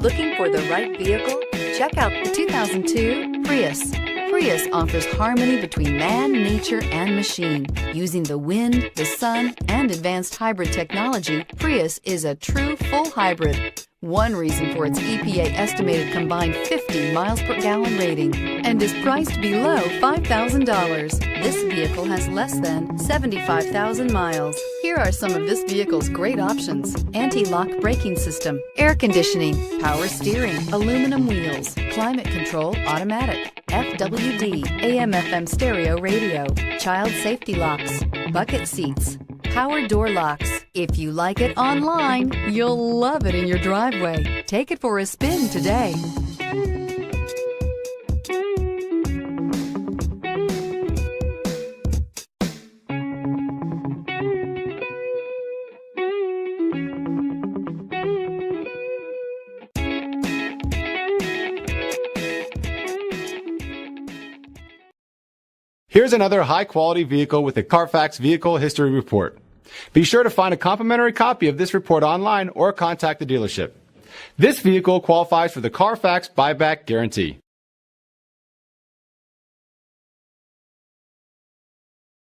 Looking for the right vehicle? Check out the 2002 Prius. Prius offers harmony between man, nature, and machine. Using the wind, the sun, and advanced hybrid technology, Prius is a true full hybrid. One reason for its EPA estimated combined 50 miles per gallon rating, and is priced below $5,000. This vehicle has less than 75,000 miles. Here are some of this vehicle's great options: anti-lock braking system, air conditioning, power steering, aluminum wheels, climate control automatic, FWD, AM/FM stereo radio, child safety locks, bucket seats, power door locks. If you like it online, you'll love it in your driveway. Take it for a spin today. Here's another high-quality vehicle with a Carfax Vehicle History Report. Be sure to find a complimentary copy of this report online or contact the dealership. This vehicle qualifies for the Carfax Buyback Guarantee.